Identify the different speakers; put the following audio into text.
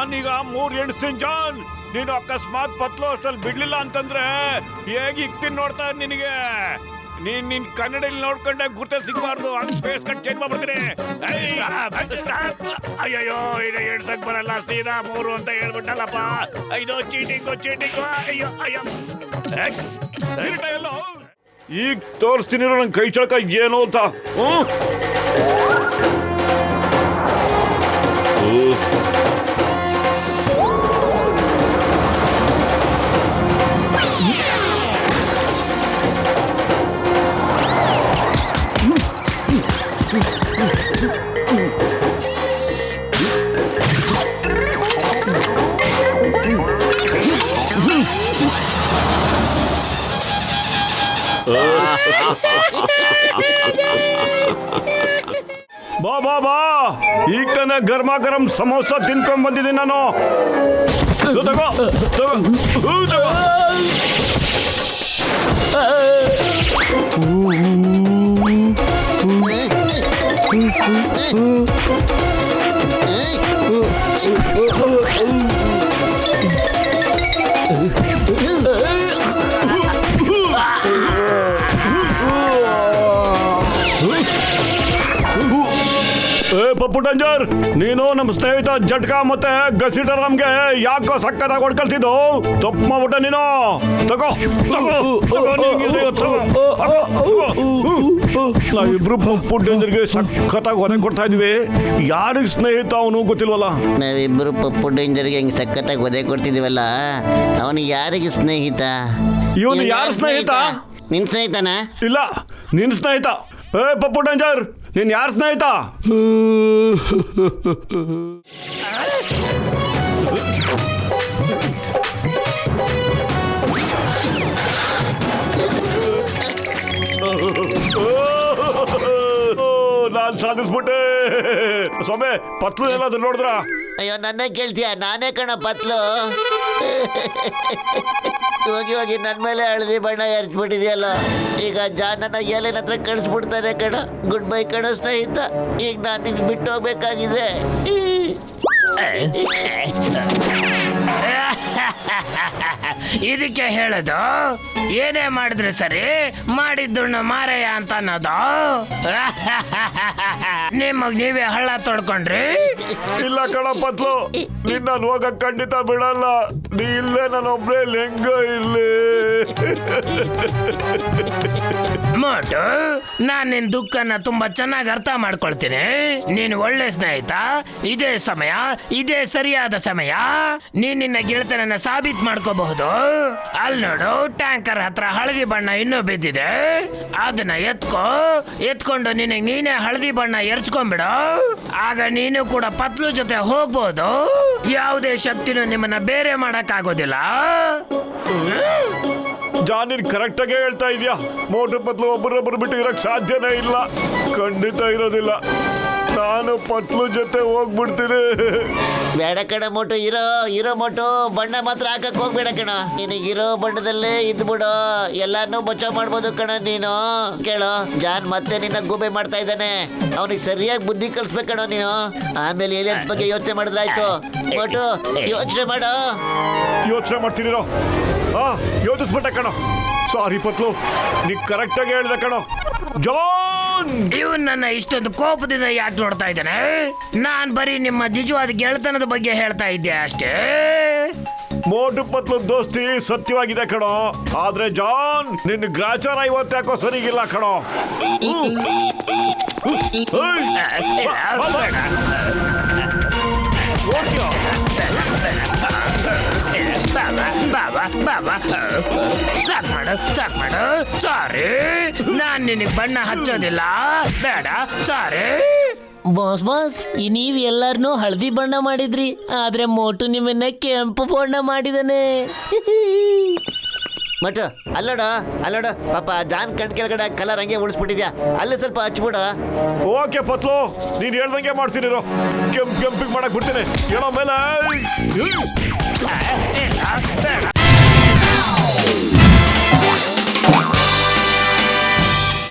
Speaker 1: ನಾನೀಗ 3 ಎಣಿಸ್ತೀನಿ ಜಾನ್. ನೀನು ಅಕಸ್ಮಾತ್ ಪತ್ಲು ಅಷ್ಟಲ್ಲಿ ಬಿಡ್ಲಿಲ್ಲ ಅಂತಂದ್ರೆ ಹೇಗೆ ಇಕ್ತೀನಿ ನೋಡ್ತಾ ನಿನಗೆ. ನಿನ್ ಕನ್ನಡಲ್ಲಿ ನೋಡ್ಕೊಂಡೆ ಗುರ್ತ ಸಿಗಬಾರ್ದು. ಹಂಗ್ ಫೇಸ್ ಕಟ್ ಚೇಂಜ್ ಮಾಡ್ಬಿಡ್ತೀನಿ. ಅಯ್ಯಯ್ಯೋ ಈಗ ಎಣ್ಸಕ್ ಬರಲ್ಲ, ಸೀದಾ 3 ಅಂತ ಹೇಳ್ಬಿಟ್ಟಲ್ಲಪ್ಪ. ಇದು ಚೀಟಿಂಗು. ಅಯ್ಯೋ ಅಯ್ಯೋ ಎಲ್ಲ ಈಗ ತೋರಿಸ್ತೀನಿ ನನ್ ಕೈ ಚಳಕ ಏನು ಅಂತ. ಬಾ ಬಾ ಬಾ, ಈಗ ತಾನೆ ಗರ್ಮ ಗರಂ ಸಮೋಸ ತಿನ್ಕೊಂಡ್ ಬಂದಿದ್ದೀನಿ ನಾನು. ತಗೋ ತಗೋ ತಗೋ. ಪಪ್ಪು ಡಂಜರ್, ನೀನು ನಮ್ಮ ಸ್ನೇಹಿತ ಜಟ್ಕ ಮತ್ತೆ ಗಸಿಟರಾಮ್ಗೆ ಯಾಕೋ ಸಕ್ಕತ್ತಾಗಿ ಹೊಡ್ಕೊಳ್ತಿದ್ದು? ತಪ್ಪು ಮಾಡ್ಬಿಟ್ಟ ನೀನು. ತಗೋ ನಾವಿಬ್ರು ಪಪ್ಪು ಡಂಜರ್ಗೆ ಸಕ್ಕತ್ತಾಗಿ ಹೊರೆ ಕೊಡ್ತಾ ಇದೀವಿ. ಯಾರಿಗೆ ಸ್ನೇಹಿತ ಅವನು ಗೊತ್ತಿಲ್ವಲ್ಲ.
Speaker 2: ನಾವಿಬ್ರು ಪಪ್ಪು ಡೇಂಜರ್ಗೆ ಹೆಂಗ್ ಸಖತ್ತಾಗಿ ಒದೆ ಕೊಡ್ತಿದೀವಲ್ಲ, ಅವನು ಯಾರಿಗೆ ಸ್ನೇಹಿತ?
Speaker 1: ಇವನು ಯಾರ ಸ್ನೇಹಿತ?
Speaker 2: ನಿನ್ ಸ್ನೇಹಿತನ?
Speaker 1: ಇಲ್ಲ, ನಿನ್ ಸ್ನೇಹಿತ. ಪಪ್ಪು ಡಂಜರ್, ನೀನ್ ಯಾರ ಸ್ನೇಹಿತ? ನಾನ್ ಸಾಧಿಸ್ಬಿಟ್ಟೆ. ಸೊಮ್ಮೆ ಪತ್ಲು ಏನಾದ್ರು ನೋಡಿದ್ರ?
Speaker 2: ಅಯ್ಯೋ, ನನ್ನೇ ಕೇಳ್ತೀಯ? ನಾನೇ ಕಣ ಪತ್ಲು. ಹೋಗಿ ಹೋಗಿ ನನ್ನ ಮೇಲೆ ಹಳದಿ ಬಣ್ಣ ಎರಚ್ಬಿಟ್ಟಿದೆಯಲ್ಲ. ಈಗ ಜಾನನ ಏಲೇನ ಹತ್ರ ಕಳಿಸ್ಬಿಡ್ತಾರೆ ಕಣ. ಗುಡ್ ಬೈ ಕಣ ಸ್ನೇಹಿತ. ಈಗ ನಾನು ನಿನ್ ಬಿಟ್ಟು ಹೋಗ್ಬೇಕಾಗಿದೆ.
Speaker 3: ಇದಕ್ಕೆ ಹೇಳೋದು, ಏನೇ ಮಾಡಿದ್ರೆ ಸರಿ ಮಾಡಿದ್ದುಣ್ಣ ಮಾರಯ್ಯ ಅಂತ ಅನ್ನೋದು. ನಿಮಗ್ ನೀವೇ ಹಳ್ಳ ತೊಡ್ಕೊಂಡ್ರಿ.
Speaker 1: ಇಲ್ಲ ಕಣ ಪತ್ಲು, ನಿನ್ನ ಹೋಗಕ್ ಖಂಡಿತ ಬಿಡಲ್ಲ. ನೀ ಇಲ್ಲೇ ನಾನೊಬ್ಳೇ ಹೆಂಗ ಇರ್ಲಿ.
Speaker 3: ಮೋಟು, ನಾನ್ ನಿನ್ ದುಃಖನ ತುಂಬಾ ಚೆನ್ನಾಗಿ ಅರ್ಥ ಮಾಡ್ಕೊಳ್ತೀನಿ. ನೀನ್ ಒಳ್ಳೆ ಸ್ನೇಹಿತ. ಇದೇ ಸಮಯ, ಇದೇ ಸರಿಯಾದ ಸಮಯ. ನೀನ್ ನಿನ್ನ ಗೆಳತನನ್ನ ಸಾಬೀತ್ ಮಾಡ್ಕೋಬಹುದು. ಅಲ್ಲಿ ನೋಡು, ಟ್ಯಾಂಕರ್ ಹತ್ರ ಹಳದಿ ಬಣ್ಣ ಇನ್ನೂ ಬಿದ್ದಿದೆ. ಅದನ್ನ ಎತ್ಕೊಂಡು ನಿನಗೆ ನೀನೇ ಹಳದಿ ಬಣ್ಣ ಎರಚ್ಕೊಂಡ್ಬಿಡು. ಆಗ ನೀನು ಕೂಡ ಪತ್ಲು ಜೊತೆ ಹೋಗ್ಬೋದು. ಯಾವುದೇ ಶಕ್ತಿನೂ ನಿಮ್ಮನ್ನ ಬೇರೆ ಮಾಡಕ್ ಆಗೋದಿಲ್ಲ.
Speaker 1: ಜಾನಿನ್ ಕರೆಕ್ಟ್ ಆಗಿ ಹೇಳ್ತಾ ಇದೀಯಾ. ಮೋಟು ಪತ್ಲು ಒಬ್ಬರೊಬ್ಬರು ಬಿಟ್ಟು ಇರಕ್ ಸಾಧ್ಯನೇ ಇಲ್ಲ. ಖಂಡಿತ ಇರೋದಿಲ್ಲ. ನಾನು ಪತ್ಲು ಜೊತೆ ಹೋಗ್ಬಿಡ್ತೀನಿ.
Speaker 2: ಬೇಡ ಕಣ ಮೋಟು, ಇರೋ ಮೋಟು ಬಣ್ಣ ಮಾತ್ರ ಹಾಕಕ್ ಹೋಗ್ಬೇಡ ಕಣ. ನಿನಗಿರೋ ಬಣ್ಣದಲ್ಲೇ ಇದ್ಬಿಡು. ಎಲ್ಲಾನು ಬಚಾವ್ ಮಾಡ್ಬೋದು ಕಣ ನೀನು. ಕೇಳೋ, ಜಾನ್ ಮತ್ತೆ ನಿನ್ನ ಗೂಬೆ ಮಾಡ್ತಾ ಇದ್ದಾನೆ. ಅವನಿಗೆ ಸರಿಯಾಗಿ ಬುದ್ಧಿ ಕಲಿಸ್ಬೇಕಣ ನೀನು. ಆಮೇಲೆ ಏಲಿಯನ್ಸ್ ಬಗ್ಗೆ ಯೋಚನೆ ಮಾಡಿದ್ರಾಯ್ತು. ಮೋಟು, ಯೋಚನೆ ಮಾಡು.
Speaker 1: ಯೋಚನೆ ಮಾಡ್ತೀನಿರೋ. ಯೋಚಿಸ್ಬಿಟ್ಟೆ ಕಣೋ. ಸಾರಿ ಪತ್ಲು, ನೀ ಕರೆಕ್ಟ್ ಆಗಿ ಹೇಳ್ದೆ ಕಣೋ. ಜಾನ್,
Speaker 3: ಇವನ್ ನನ್ನ ಇಷ್ಟೊಂದು ಕೋಪದಿಂದ ಯಾಕೆ ನೋಡ್ತಾ ಇದ್ದಾನೆ? ನಾನ್ ಬರೀ ನಿಮ್ಮ ನಿಜವಾದ ಗೆಳತನದ ಬಗ್ಗೆ ಹೇಳ್ತಾ ಇದ್ದೆ ಅಷ್ಟೇ.
Speaker 1: ಮೋಟು ಪತ್ಲು ದೋಸ್ತಿ ಸತ್ಯವಾಗಿದೆ ಕಣೋ. ಆದ್ರೆ ಜಾನ್, ನಿನ್ನ ಗ್ರಾಚಾರ ಇವತ್ತು ಯಾಕೋ ಸರಿಗಿಲ್ಲ ಕಣೋ.
Speaker 3: ಸಾಕ್ ಮಾಡು. ಸಾರಿ, ನಾನ್ ನಿನಗೆ ಬಣ್ಣ ಹಚ್ಚೋದಿಲ್ಲ. ಬೇಡ, ಸಾರಿ.
Speaker 4: ಬಾಸ್, ನೀವ್ ಎಲ್ಲಾರನ್ನೂ ಹಳದಿ ಬಣ್ಣ ಮಾಡಿದ್ರಿ, ಆದ್ರೆ ಮೋಟು ನಿಮ್ಮನ್ನ ಕೆಂಪು ಬಣ್ಣ ಮಾಡಿದಾನೆ.
Speaker 2: ಮೋಟು, ಅಲ್ಲೋಡು ಪಾಪ ಜಾನ್ ಕಣ್ ಕೆಳಗಡೆ ಕಲರ್ ಹಂಗೆ ಉಳಿಸ್ಬಿಟ್ಟಿದ್ಯಾ. ಅಲ್ಲಿ ಸ್ವಲ್ಪ ಹಚ್ಬಿಡು.
Speaker 1: ಓಕೆ ಪತ್ಲು, ನೀನ್ ಹೇಳ್ದಂಗೆ ಮಾಡ್ತೀನಿರೋ. ಕೆಂಪಿಗೆ ಮಾಡಕ್ ಬಿಡ್ತೀನಿ. ಹೇಳೋ ಮೇಲೆ